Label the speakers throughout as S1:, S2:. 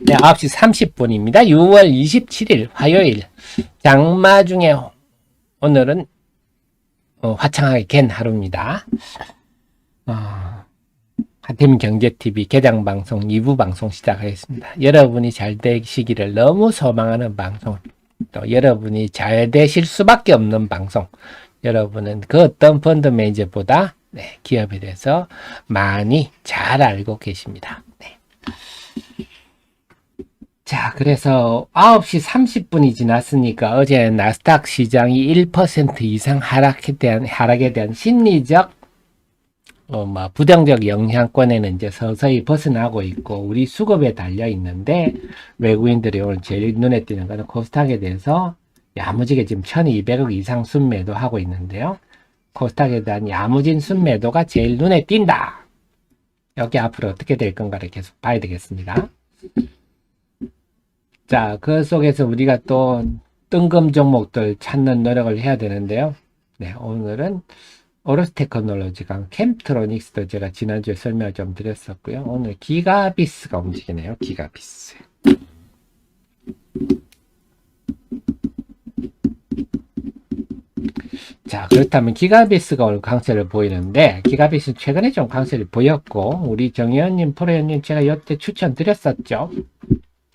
S1: 네, 9시 30분입니다. 6월 27일 화요일. 장마 중에 오늘은 화창하게 갠 하루입니다. 하태민 경제TV 개장방송 2부 방송 시작하겠습니다. 여러분이 잘 되시기를 너무 소망하는 방송, 또 여러분이 잘 되실 수밖에 없는 방송, 여러분은 그 어떤 펀드 매니저보다 기업에 대해서 많이 잘 알고 계십니다. 네. 자, 그래서 9시 30분이 지났으니까 어제 나스닥 시장이 1% 이상 하락에 대한 심리적 부정적 영향권에는 이제 서서히 벗어나고 있고, 우리 수급에 달려 있는데, 외국인들이 오늘 제일 눈에 띄는 거는 코스닥에 대해서 야무지게 지금 1200억 이상 순매도 하고 있는데요. 코스닥에 대한 야무진 순매도가 제일 눈에 띈다. 여기 앞으로 어떻게 될 건가를 계속 봐야 되겠습니다. 자, 그 속에서 우리가 또 뜬금 종목들 찾는 노력을 해야 되는데요. 네, 오늘은 오로스 테크놀로지가 캠트로닉스도 제가 지난주에 설명을 좀 드렸었고요. 오늘 기가비스가 움직이네요. 기가비스. 자, 그렇다면 기가비스가 오늘 강세를 보이는데, 기가비스는 최근에 좀 강세를 보였고, 우리 정의원님, 프로현님 제가 이때 추천드렸었죠.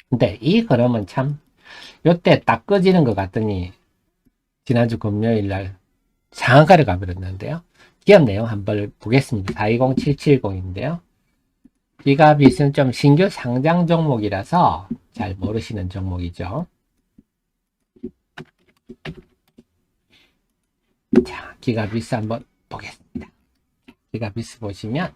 S1: 근데 이 그러면 참 요때 딱 꺼지는 것 같더니 지난주 금요일날 상한가를 가버렸는데요. 기업 내용 한번 보겠습니다. 420770인데요. 기가비스는 좀 신규 상장 종목이라서 잘 모르시는 종목이죠. 자, 기가비스 한번 보겠습니다. 기가비스 보시면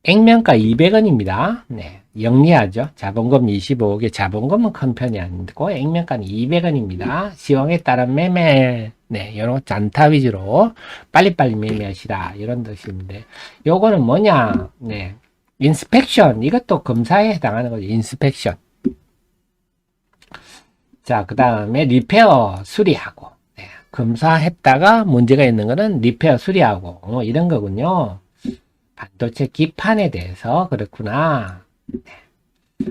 S1: 액면가 200원입니다. 네, 영리하죠. 자본금 25억에 자본금은 큰 편이 아니고 액면가는 200원입니다. 시황에 따른 매매, 네, 이런 잔타 위주로 빨리빨리 매매하시라 이런 뜻인데, 요거는 뭐냐? 네, 인스펙션, 이것도 검사에 해당하는 거죠. 인스펙션. 자, 그 다음에 리페어 수리하고, 네, 검사했다가 문제가 있는 거는 리페어 수리하고 이런 거군요. 반도체 기판에 대해서 그렇구나.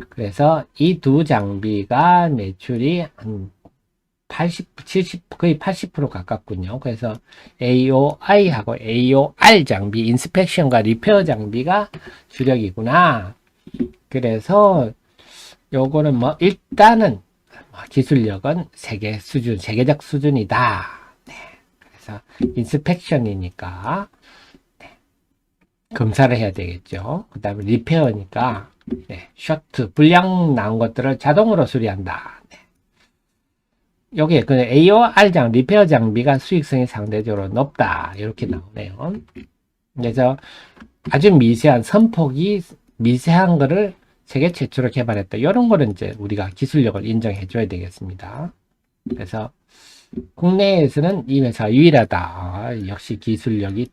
S1: 그래서 이 두 장비가 매출이 한 80, 70, 거의 80% 가깝군요. 그래서 AOI하고 AOR 장비, 인스펙션과 리페어 장비가 주력이구나. 그래서 요거는 일단은 기술력은 세계적 수준이다. 네. 그래서 인스펙션이니까 검사를 해야 되겠죠. 그 다음에 리페어니까 셔트, 불량 나온 것들을 자동으로 수리한다. 여기에 그 AOR 리페어 장비가 수익성이 상대적으로 높다. 이렇게 나오네요. 그래서 아주 미세한 선폭이 미세한 거를 세계 최초로 개발했다. 이런 거는 이제 우리가 기술력을 인정해 줘야 되겠습니다. 그래서 국내에서는 이 회사가 유일하다. 역시 기술력이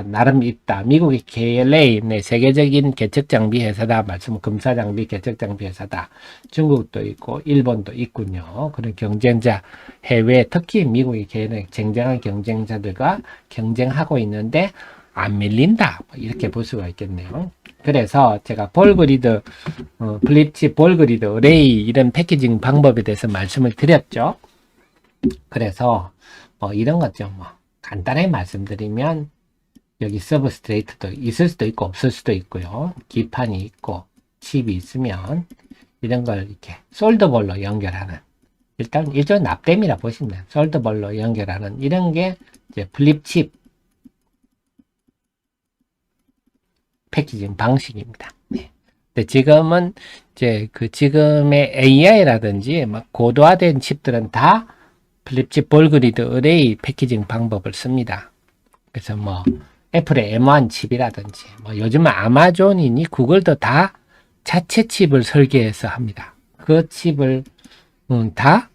S1: 나름 있다. 미국의 KLA, 네, 세계적인 개척장비 회사다. 검사장비, 개척장비 회사다. 중국도 있고 일본도 있군요. 그런 경쟁자, 해외, 특히 미국의 쟁쟁한 경쟁자들과 경쟁하고 있는데 안 밀린다. 이렇게 볼 수가 있겠네요. 그래서 제가 볼그리드, 플립칩, 볼그리드, 어레이 이런 패키징 방법에 대해서 말씀을 드렸죠. 그래서 이런 거죠. 간단하게 말씀드리면 여기 서브스트레이트도 있을 수도 있고 없을 수도 있고요. 기판이 있고 칩이 있으면 이런 걸 이렇게 솔더볼로 연결하는, 일단 일종의 납땜이라 보시면 돼요. 솔더볼로 연결하는 이런 게 이제 플립칩 패키징 방식입니다. 네. 근데 지금은 이제 지금의 AI라든지 고도화된 칩들은 다 플립칩, 볼그리드, 어레이 패키징 방법을 씁니다. 그래서 애플의 M1 칩이라든지 요즘은 아마존이니 구글도 다 자체 칩을 설계해서 합니다. 그 칩을 다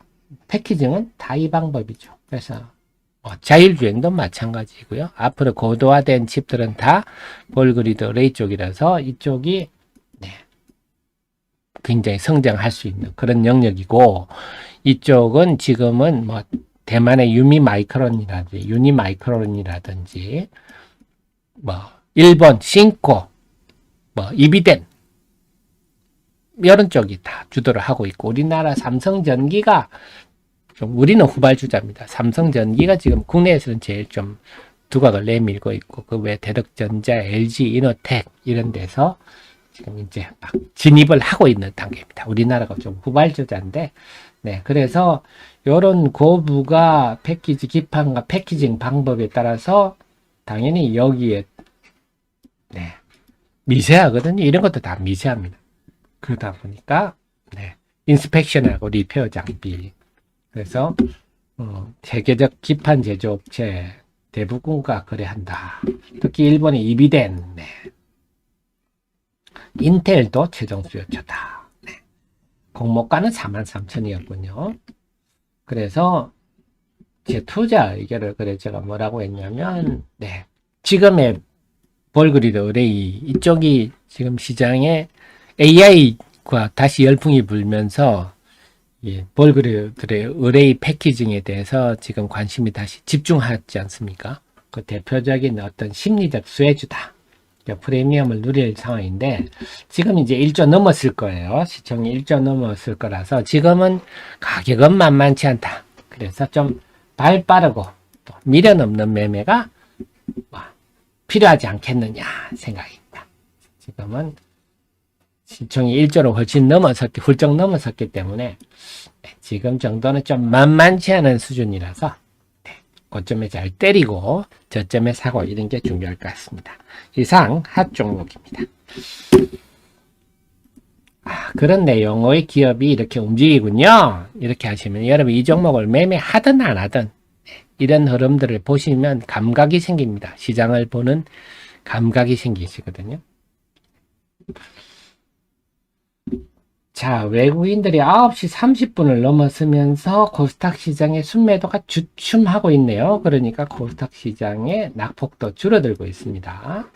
S1: 패키징은 다 이 방법이죠. 그래서 자율주행도 마찬가지고요. 앞으로 고도화된 칩들은 다 볼그리드, 어레이 쪽이라서 이쪽이 굉장히 성장할 수 있는 그런 영역이고, 이쪽은 지금은 대만의 유니마이크론이라든지 일본 싱코, 이비덴 이런 쪽이 다 주도를 하고 있고, 우리나라 삼성전기가 좀, 우리는 후발주자입니다. 삼성전기가 지금 국내에서는 제일 좀 두각을 내밀고 있고, 그 외 대덕전자, LG, 이노텍 이런 데서 지금 이제 막 진입을 하고 있는 단계입니다. 우리나라가 좀 후발주자인데, 네, 그래서 이런 고부가 패키지 기판과 패키징 방법에 따라서 당연히 여기에 네, 미세하거든요. 이런 것도 다 미세합니다. 그러다 보니까 네, 인스펙션하고 리페어 장비, 그래서 세계적 기판 제조업체 대부분과 거래한다. 특히 일본의 이비덴, 네. 인텔도 최종 수요처다. 네. 공모가는 43,000이었군요. 그래서 제 투자 의견을 그래 제가 뭐라고 했냐면, 네. 지금의 볼그리드 의뢰이 이쪽이 지금 시장에 AI과 다시 열풍이 불면서 볼그리드의 의뢰이 패키징에 대해서 지금 관심이 다시 집중하지 않습니까? 그 대표적인 어떤 심리적 수혜주다. 프리미엄을 누릴 상황인데 지금 이제 1조 넘었을 거예요. 시청이 1조 넘었을 거라서 지금은 가격은 만만치 않다. 그래서 좀 발 빠르고 또 미련 없는 매매가 필요하지 않겠느냐 생각입니다. 지금은 시총이 1조로 훨씬 훌쩍 넘어섰기 때문에 지금 정도는 좀 만만치 않은 수준이라서 고점에 잘 때리고 저점에 사고 이런 게 중요할 것 같습니다. 이상 핫 종목입니다. 그런 내용의 기업이 이렇게 움직이군요. 이렇게 하시면 여러분 이 종목을 매매하든 안 하든 이런 흐름들을 보시면 감각이 생깁니다. 시장을 보는 감각이 생기시거든요. 자, 외국인들이 9시 30분을 넘었으면서 코스닥 시장의 순매도가 주춤하고 있네요. 그러니까 코스닥 시장의 낙폭도 줄어들고 있습니다.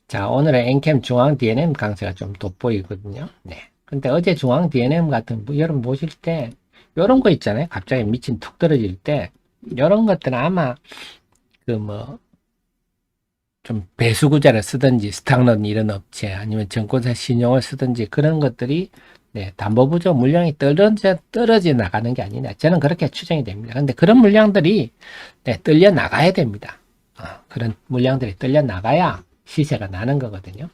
S1: 자, 오늘의 엔캠 중앙 DNM 강세가 좀 돋보이거든요. 네. 근데 어제 중앙 DNM 같은, 여러분 보실 때, 요런 거 있잖아요. 갑자기 미친 툭 떨어질 때, 요런 것들은 아마, 좀 배수구자를 쓰든지 스탁런 이런 업체 아니면 증권사 신용을 쓰든지 그런 것들이 네, 담보부조 물량이 떨어져 나가는 게 아니냐. 저는 그렇게 추정이 됩니다. 근데 그런 물량들이 네, 떨려 나가야 됩니다. 그런 물량들이 떨려 나가야 시세가 나는 거거든요.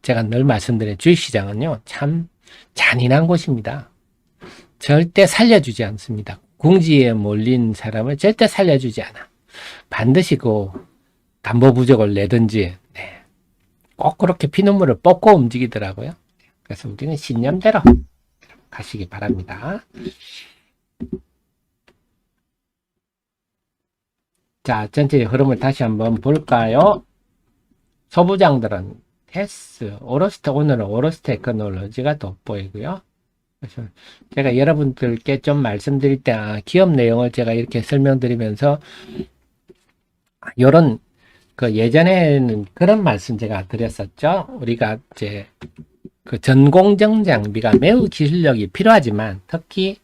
S1: 제가 늘 말씀드린 주식시장은요, 참 잔인한 곳입니다. 절대 살려주지 않습니다. 궁지에 몰린 사람을 절대 살려주지 않아. 반드시 그 담보 부족을 내든지 네. 꼭 그렇게 피눈물을 뽑고 움직이더라고요. 그래서 우리는 신념대로 가시기 바랍니다. 자, 전체 흐름을 다시 한번 볼까요? 소부장들은 테스, 오로스테, 오늘은 오로스테 테크놀로지가 돋보이고요. 그래서 제가 여러분들께 좀 말씀드릴 때 기업 내용을 제가 이렇게 설명드리면서 요런 그 예전에는 그런 말씀 제가 드렸었죠. 우리가 이제 그 전공정 장비가 매우 기술력이 필요하지만 특히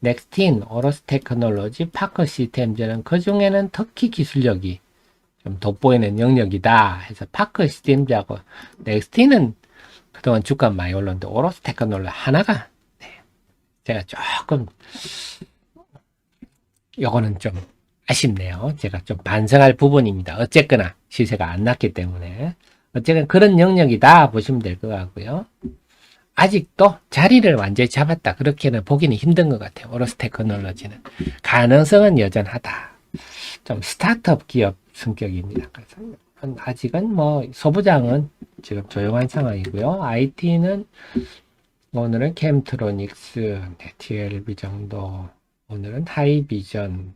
S1: 넥스틴, 오로스 테크놀로지, 파커 시스템즈는 그 중에는 특히 기술력이 좀 돋보이는 영역이다 해서 파커 시스템즈하고 넥스틴은 그동안 주가 많이 올랐는데 오로스 테크놀로지 하나가 제가 조금 요거는 좀 아쉽네요. 제가 좀 반성할 부분입니다. 어쨌거나 시세가 안 났기 때문에 어쨌든 그런 영역이다 보시면 될 것 같고요. 아직도 자리를 완전히 잡았다 그렇게는 보기는 힘든 것 같아요. 오로스 테크놀로지는 가능성은 여전하다. 좀 스타트업 기업 성격입니다. 그래서 아직은 뭐 소부장은 지금 조용한 상황이고요. IT는 오늘은 캠트로닉스, TLB 정도, 오늘은 하이비전,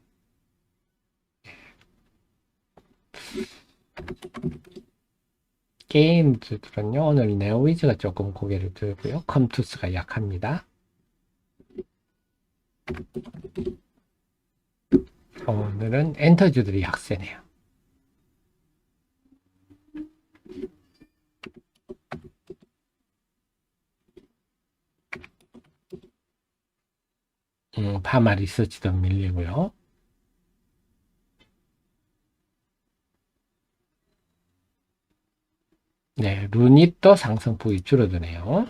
S1: 게임즈들은요, 오늘 네오위즈가 조금 고개를 들고요, 컴투스가 약합니다. 오늘은 엔터주들이 약세네요. 파마 리서치도 밀리고요. 네, 루닛도 상승폭이 줄어드네요.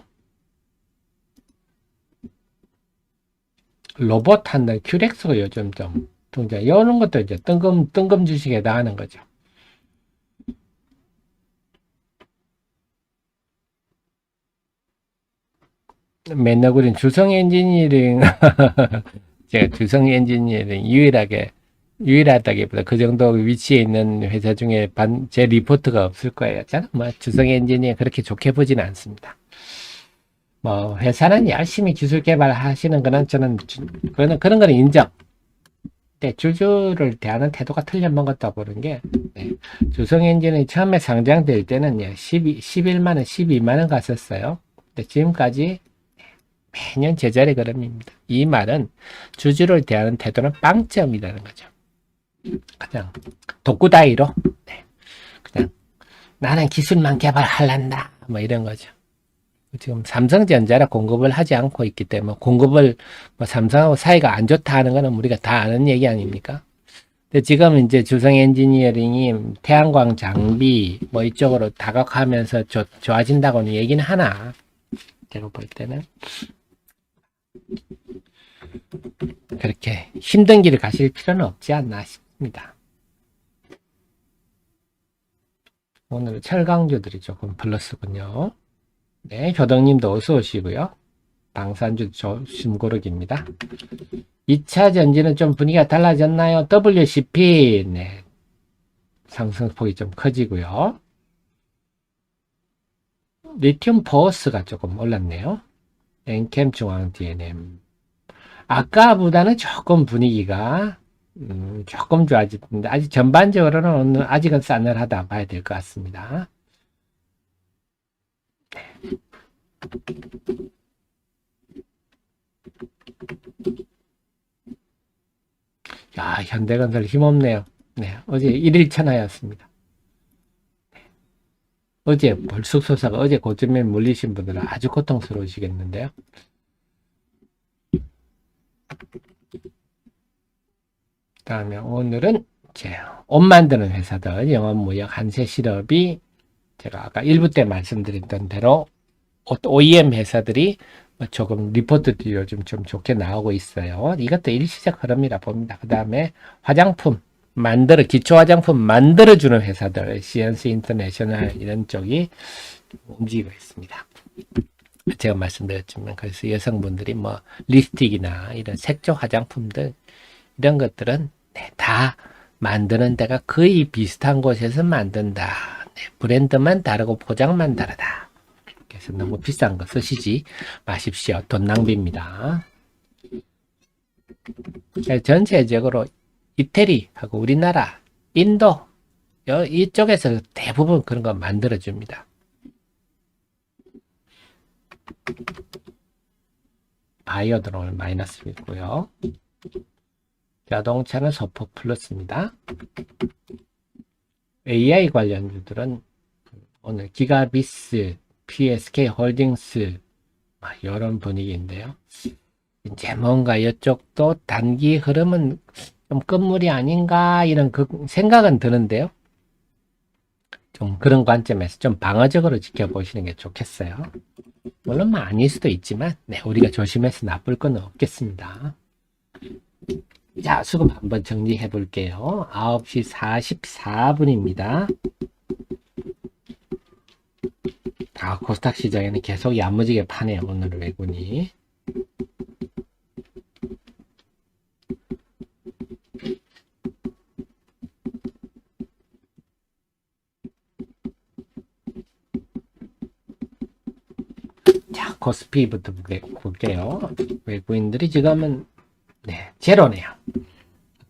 S1: 로봇 한다, 큐렉스가 요즘 좀 등장. 이런 것도 이제 뜬금 주식에 해당하는 거죠. 맨날 우린 주성 엔지니어링, 제가 주성 엔지니어링 유일하다기보다 그 정도 위치에 있는 회사 중에 제 리포트가 없을 거예요. 저는 뭐 주성 엔지니어 그렇게 좋게 보지는 않습니다. 뭐 회사는 열심히 기술 개발하시는 거는 저는 그런 거는 인정. 근데 주주를 대하는 태도가 틀려먹었다고 보는 게, 네. 주성 엔진이 처음에 상장될 때는 11만 원, 12만 원 갔었어요. 근데 지금까지 매년 제자리 걸음입니다. 이 말은 주주를 대하는 태도는 빵점이라는 거죠. 그냥 독구다이로, 네. 그냥 나는 기술만 개발할란다 뭐 이런 거죠. 지금 삼성전자라 공급을 하지 않고 있기 때문에 공급을 뭐 삼성하고 사이가 안 좋다 하는 거는 우리가 다 아는 얘기 아닙니까? 근데 지금 이제 주성 엔지니어링이 태양광 장비 뭐 이쪽으로 다각하면서 좋아진다고는 얘기는 하나, 제가 볼 때는 그렇게 힘든 길을 가실 필요는 없지 않나 싶습니다. 오늘 철강주들이 조금 플러스군요. 네, 효덕님도 어서 오시고요. 방산주 심고르기입니다. 2차 전지는 좀 분위기가 달라졌나요? WCP, 네. 상승폭이 좀 커지고요. 리튬 포스가 조금 올랐네요. 엔캠 중앙 DNM. 아까보다는 조금 분위기가 조금 좋아졌는데 아직 전반적으로는 아직은 싸늘하다 봐야 될 것 같습니다. 야, 현대건설 힘없네요. 네, 어제 1일 천하였습니다. 어제 벌쑥소사가 어제 고점에 물리신 분들은 아주 고통스러우시겠는데요. 다음에 오늘은 옷 만드는 회사들 영업무역 한세실업이 제가 아까 1부 때 말씀드렸던 대로 OEM 회사들이 조금 리포트들이 요즘 좀 좋게 나오고 있어요. 이것도 일시적 흐름이라 봅니다. 그 다음에 화장품 기초 화장품 만들어주는 회사들, CNC 인터내셔널 이런 쪽이 움직이고 있습니다. 제가 말씀드렸지만, 그래서 여성분들이 뭐 립스틱이나 이런 색조 화장품들 이런 것들은 다 만드는 데가 거의 비슷한 곳에서 만든다. 브랜드만 다르고 포장만 다르다. 그래서 너무 비싼 거 쓰시지 마십시오. 돈 낭비입니다. 전체적으로 이태리하고 우리나라, 인도 이쪽에서 대부분 그런 거 만들어줍니다. 바이오도 오늘 마이너스 있고요. 자동차는 소폭 플러스입니다. AI 관련주들은 오늘 기가비스, PSK 홀딩스 이런 분위기인데요. 이제 뭔가 이쪽도 단기 흐름은 좀 끝물이 아닌가 이런 생각은 드는데요. 좀 그런 관점에서 좀 방어적으로 지켜보시는 게 좋겠어요. 물론 뭐 아닐 수도 있지만 우리가 조심해서 나쁠 건 없겠습니다. 자, 수급 한번 정리해 볼게요. 9시 44분입니다. 코스닥 시장에는 계속 야무지게 파네요. 오늘 외국인이. 자, 코스피부터 볼게요. 외국인들이 지금은 제로네요.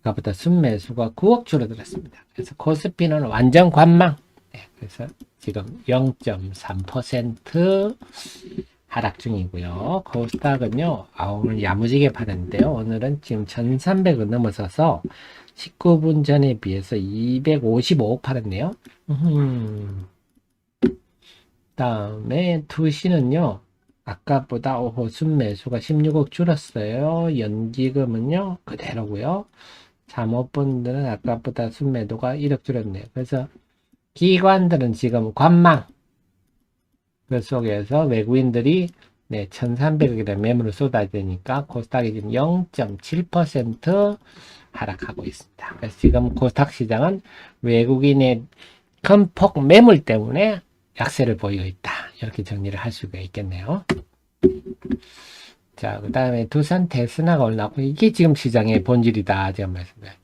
S1: 아까보다 순매수가 9억 줄어들었습니다. 그래서 코스피는 완전 관망. 그래서 지금 0.3% 하락 중이고요. 코스닥은요, 오늘 야무지게 팔았는데요. 오늘은 지금 1300을 넘어서서 19분 전에 비해서 255억 팔았네요. 다음에 투시는요, 아까보다 순매수가 16억 줄었어요. 연기금은요, 그대로고요. 사모펀드는 아까보다 순매도가 1억 줄었네요. 그래서 기관들은 지금 관망, 그 속에서 외국인들이 1,300억이라는 매물을 쏟아내니까 코스닥이 지금 0.7% 하락하고 있습니다. 그래서 지금 코스닥 시장은 외국인의 큰 폭 매물 때문에 약세를 보이고 있다. 이렇게 정리를 할 수가 있겠네요. 자, 그 다음에 두산 테스나가 올라가고 이게 지금 시장의 본질이다. 제가 말씀드려요.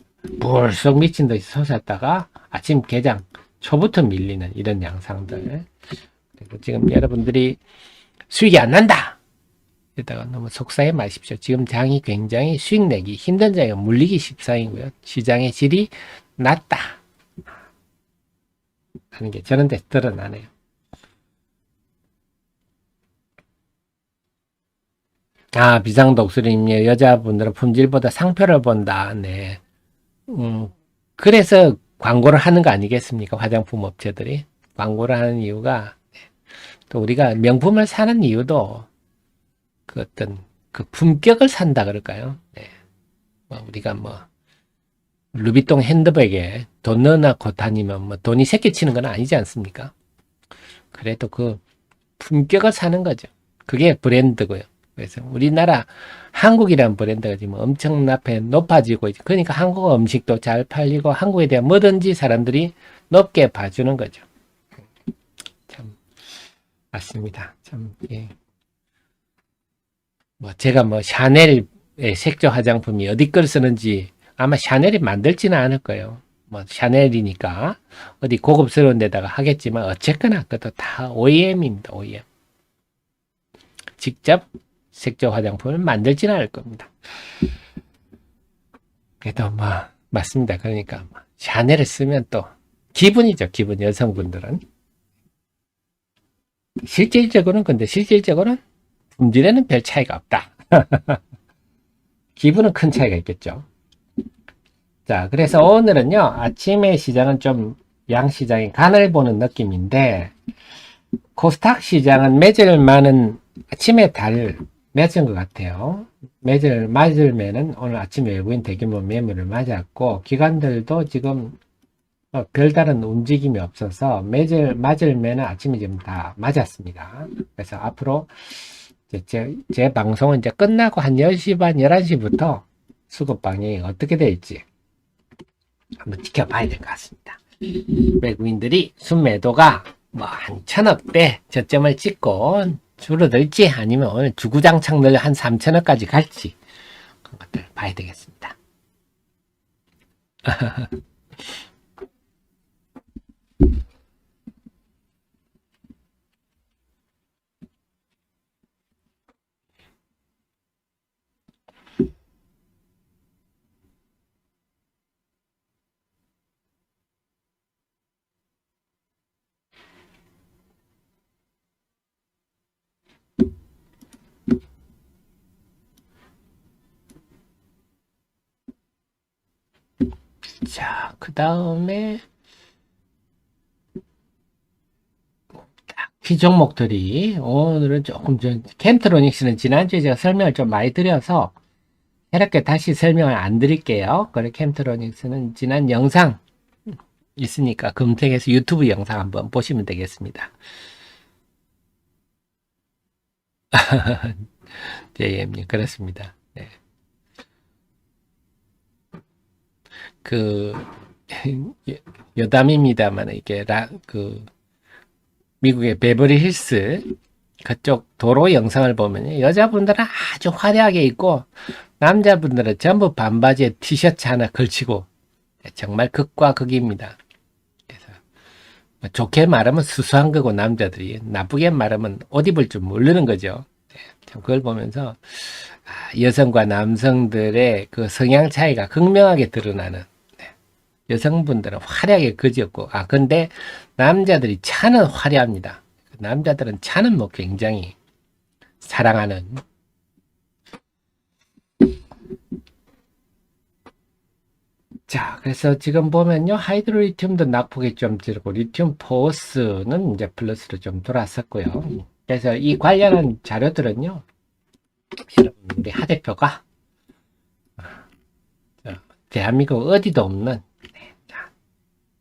S1: 불쑥 미친 듯이 솟았다가 아침 개장 초부터 밀리는 이런 양상들. 그리고 지금 여러분들이 수익이 안 난다! 이러다가 너무 속상해 마십시오. 지금 장이 굉장히 수익 내기 힘든 장이 물리기 십상이고요. 시장의 질이 낮다. 하는 게 저런 데 드러나네요. 아, 비상독수리님, 여자분들은 품질보다 상표를 본다. 네. 그래서 광고를 하는 거 아니겠습니까? 화장품 업체들이. 광고를 하는 이유가, 또 우리가 명품을 사는 이유도 그 어떤 그 품격을 산다 그럴까요? 네. 우리가 루비통 핸드백에 돈 넣어놓고 다니면 돈이 새끼치는 건 아니지 않습니까? 그래도 그 품격을 사는 거죠. 그게 브랜드고요. 그래서 우리나라 한국이라는 브랜드가 지금 엄청나게 높아지고 있죠. 그러니까 한국 음식도 잘 팔리고 한국에 대한 뭐든지 사람들이 높게 봐주는 거죠. 참 맞습니다. 참 예. 제가 샤넬의 색조 화장품이 어디 걸 쓰는지 아마 샤넬이 만들지는 않을 거예요. 샤넬이니까 어디 고급스러운 데다가 하겠지만 어쨌거나 그것도 다 OEM입니다. OEM. 직접 색조 화장품을 만들지는 않을 겁니다. 그래도 맞습니다. 그러니까 샤넬을 쓰면 또 기분이죠. 기분 여성분들은. 실질적으로는 품질에는 별 차이가 없다. 기분은 큰 차이가 있겠죠. 자, 그래서 오늘은요, 아침에 시장은 좀 양시장의 간을 보는 느낌인데, 코스닥 시장은 매질 많은 아침에 맺은 것 같아요. 매질 맞을매는 오늘 아침 외국인 대규모 매물을 맞았고, 기관들도 지금 별다른 움직임이 없어서 맞을매는 아침에 지금 다 맞았습니다. 그래서 앞으로 제 방송은 이제 끝나고 한 10시 반, 11시부터 수급 방향이 어떻게 될지 한번 지켜봐야 될 것 같습니다. 외국인들이 순매도가 한 1,000억대 저점을 찍고 줄어들지 아니면 오늘 주구장창 늘려 한 3,000억까지 갈지 그런 것들 봐야 되겠습니다. 자, 그 다음에 키 종목들이 오늘은 조금 캠트로닉스는 지난주에 제가 설명을 좀 많이 드려서 이렇게 다시 설명을 안 드릴게요. 그래 캠트로닉스는 지난 영상 있으니까 검색해서 유튜브 영상 한번 보시면 되겠습니다. JM님 그렇습니다. 네. 여담입니다만 이게 미국의 베버리 힐스 그쪽 도로 영상을 보면 여자분들은 아주 화려하게 입고 남자분들은 전부 반바지에 티셔츠 하나 걸치고 정말 극과 극입니다. 그래서 좋게 말하면 수수한 거고 남자들이 나쁘게 말하면 옷 입을 줄 모르는 거죠. 그걸 보면서 여성과 남성들의 그 성향 차이가 극명하게 드러나는 여성분들은 화려하게 그지었고 근데 남자들이 차는 화려합니다. 남자들은 차는 굉장히 사랑하는 자, 그래서 지금 보면요, 하이드로 리튬도 낙폭이 좀 들고, 리튬 포스는 이제 플러스로 좀 돌았었고요. 그래서 이 관련한 자료들은요, 여러분, 우리 하 대표가, 대한민국 어디도 없는,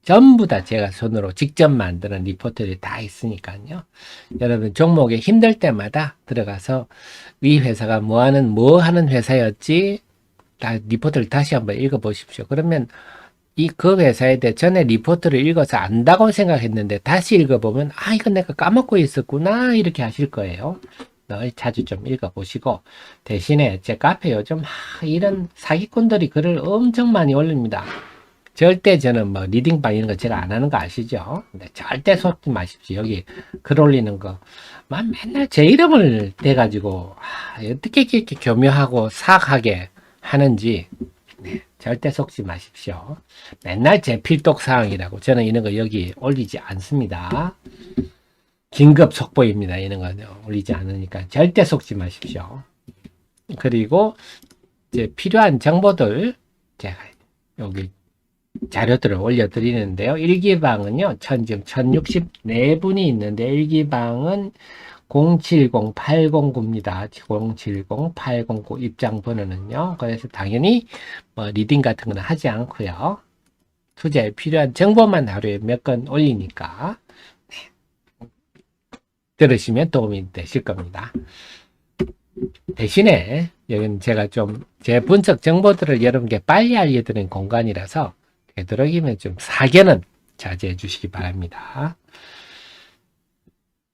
S1: 전부 다 제가 손으로 직접 만드는 리포트들이 다 있으니까요. 여러분 종목에 힘들 때마다 들어가서 이 회사가 뭐 하는 회사였지? 다 리포트를 다시 한번 읽어보십시오. 그러면 그 회사에 대해 전에 리포트를 읽어서 안다고 생각했는데 다시 읽어보면 이건 내가 까먹고 있었구나 이렇게 하실 거예요. 늘 자주 좀 읽어보시고 대신에 제 카페 요즘 이런 사기꾼들이 글을 엄청 많이 올립니다. 절대 저는 뭐 리딩방 이런 거 제가 안 하는 거 아시죠? 근데 절대 속지 마십시오. 여기 글 올리는 거 맨날 제 이름을 대가지고 어떻게 이렇게 교묘하고 사악하게 하는지 절대 속지 마십시오. 맨날 제 필독사항이라고 저는 이런 거 여기 올리지 않습니다. 긴급 속보입니다. 이런 거 올리지 않으니까 절대 속지 마십시오. 그리고 이제 필요한 정보들 제가 여기 자료들을 올려드리는데요. 일기방은요, 지금 1064분이 있는데, 일기방은 070809입니다. 070809 입장 번호는요. 그래서 당연히 뭐 리딩 같은 건 하지 않고요. 투자에 필요한 정보만 하루에 몇 건 올리니까 들으시면 도움이 되실 겁니다. 대신에 여기는 제가 좀 제 분석 정보들을 여러분께 빨리 알려드리는 공간이라서 되도록이면 좀 사견은 자제해 주시기 바랍니다.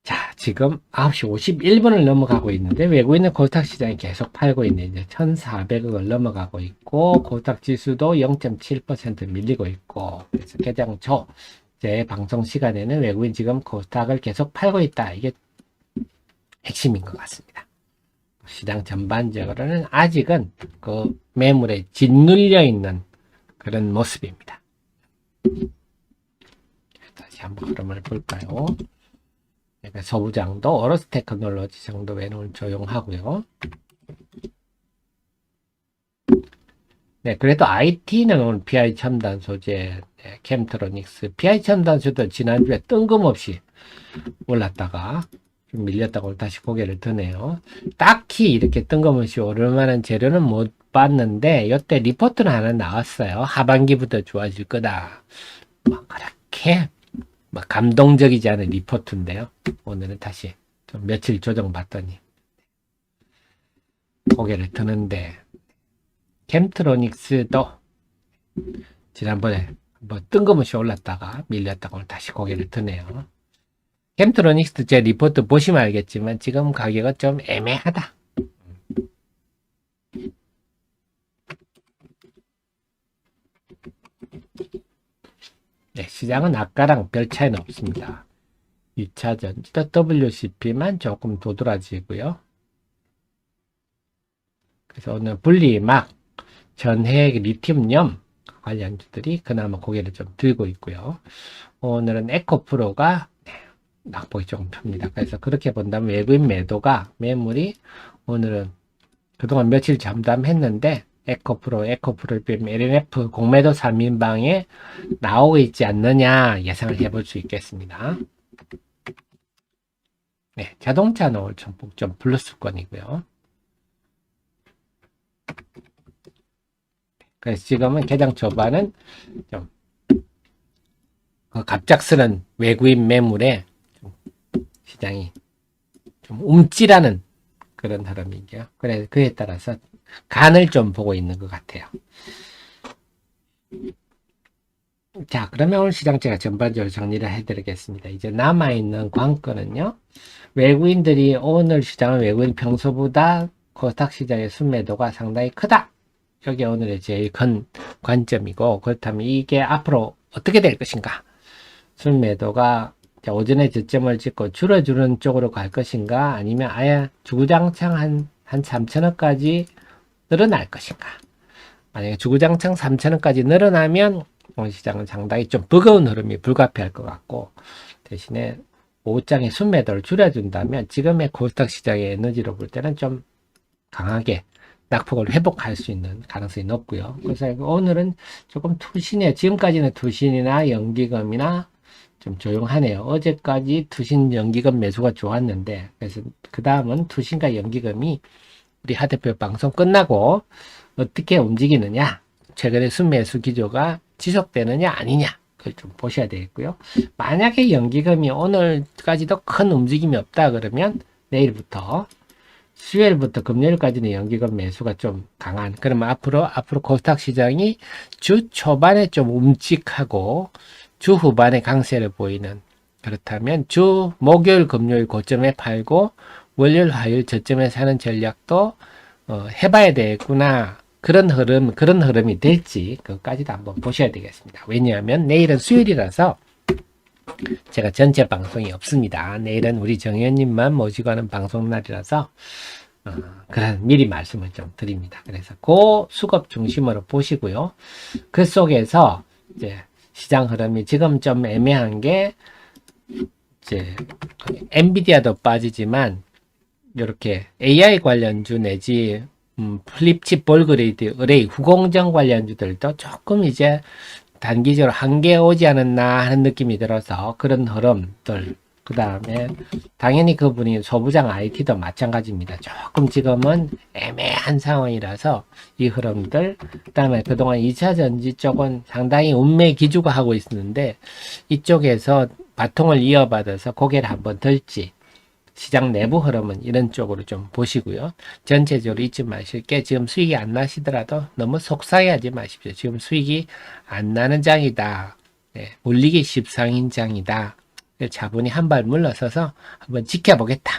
S1: 자, 지금 9시 51분을 넘어가고 있는데 외국인은 코스닥 시장이 계속 팔고 있네. 이제 1,400억을 넘어가고 있고 코스닥 지수도 0.7% 밀리고 있고 그래서 개장 초 제 방송 시간에는 외국인 지금 코스닥을 계속 팔고 있다. 이게 핵심인 것 같습니다. 시장 전반적으로는 아직은 그 매물에 짓눌려 있는 그런 모습입니다. 다시 한번 흐름을 볼까요? 소부장도 오로스 테크놀로지 정도 외로는 조용하고요. 네, 그래도 IT는 오늘 PI 첨단 소재, 캠트로닉스, PI 첨단 소재도 지난주에 뜬금없이 올랐다가 좀 밀렸다가 오늘 다시 고개를 드네요. 딱히 이렇게 뜬금없이 오를 만한 재료는 못 봤는데 이때 리포트는 하나 나왔어요. 하반기부터 좋아질 거다. 뭐 그렇게 막 감동적이지 않은 리포트인데요. 오늘은 다시 좀 며칠 조정받더니 고개를 드는데 캠트로닉스도 지난번에 뭐 뜬금없이 올랐다가 밀렸다가 오늘 다시 고개를 드네요. 캠트로닉스 제 리포트 보시면 알겠지만 지금 가격은 좀 애매하다. 네, 시장은 아까랑 별 차이는 없습니다. 2차 전지도 WCP만 조금 도드라지고요. 그래서 오늘 분리막, 전해액, 리튬염 관련주들이 그나마 고개를 좀 들고 있고요. 오늘은 에코프로가 낙폭이 조금 핍니다. 그래서 그렇게 본다면 외국인 매물이 오늘은 그동안 며칠 잠잠했는데 에코프로를 빼면 LNF 공매도 3인방에 나오고 있지 않느냐 예상을 해볼 수 있겠습니다. 네, 자동차는 오늘 전폭 좀 플러스권이고요. 그래서 지금은 개장 초반은 좀 갑작스런 외국인 매물에 시장이 좀 움찔하는 그런 흐름이죠. 그래 그에 따라서 간을 좀 보고 있는 것 같아요. 자, 그러면 오늘 시장 제가 전반적으로 정리를 해드리겠습니다. 이제 남아있는 관건은요. 외국인들이 오늘 시장은 외국인 평소보다 코스닥 시장의 순매도가 상당히 크다. 여기 오늘의 제일 큰 관점이고 그렇다면 이게 앞으로 어떻게 될 것인가. 순매도가 오전에 저점을 찍고 줄어주는 쪽으로 갈 것인가 아니면 아예 주구장창 한 3천원까지 늘어날 것인가. 만약에 주구장창 3천원까지 늘어나면 오늘 시장은 상당히 좀 버거운 흐름이 불가피할 것 같고 대신에 오장의 순매도를 줄여준다면 지금의 코스닥 시장의 에너지로 볼 때는 좀 강하게 낙폭을 회복할 수 있는 가능성이 높고요. 그래서 오늘은 조금 투신이에요. 지금까지는 투신이나 연기금이나 좀 조용하네요. 어제까지 투신 연기금 매수가 좋았는데 그래서 그 다음은 투신과 연기금이 우리 하 대표 방송 끝나고 어떻게 움직이느냐 최근에 순매수 기조가 지속되느냐 아니냐 그걸 좀 보셔야 되겠고요. 만약에 연기금이 오늘까지도 큰 움직임이 없다 그러면 내일부터 수요일부터 금요일까지는 연기금 매수가 좀 강한, 그러면 앞으로 코스닥 시장이 주 초반에 좀 움직하고 주 후반에 강세를 보이는, 그렇다면 주 목요일 금요일 고점에 팔고 월요일 화요일 저점에 사는 전략도 해봐야 되겠구나. 그런 흐름이 될지 그것까지도 한번 보셔야 되겠습니다. 왜냐하면 내일은 수요일이라서 제가 전체 방송이 없습니다. 내일은 우리 정의원님만 모시고 하는 방송 날이라서 그런 미리 말씀을 좀 드립니다. 그래서 그 수급 중심으로 보시고요. 그 속에서 이제 시장 흐름이 지금 좀 애매한 게 이제 엔비디아도 빠지지만 이렇게 AI 관련주 내지 플립칩 볼그레이드 의뢰 후공정 관련주들도 조금 이제 단기적으로 한계에 오지 않았나 하는 느낌이 들어서 그런 흐름들, 그 다음에 당연히 그분이 소부장 IT도 마찬가지입니다. 조금 지금은 애매한 상황이라서 이 흐름들, 그 다음에 그동안 2차전지 쪽은 상당히 운매 기주가 하고 있었는데 이쪽에서 바통을 이어받아서 고개를 한번 들지, 시장 내부 흐름은 이런 쪽으로 좀 보시고요. 전체적으로 잊지 마실 게 지금 수익이 안 나시더라도 너무 속상해하지 마십시오. 지금 수익이 안 나는 장이다. 네, 물리기 십상인 장이다. 차분히 한 발 물러서서 한번 지켜보겠다.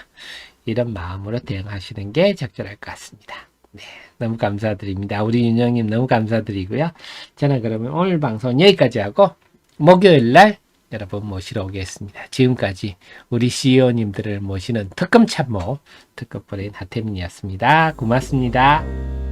S1: 이런 마음으로 대응하시는 게 적절할 것 같습니다. 네, 너무 감사드립니다. 우리 윤영님 너무 감사드리고요. 저는 그러면 오늘 방송 여기까지 하고 목요일 날 여러분 모시러 오겠습니다. 지금까지 우리 CEO님들을 모시는 특급 참모, 특급 브레인 하태민이었습니다. 고맙습니다.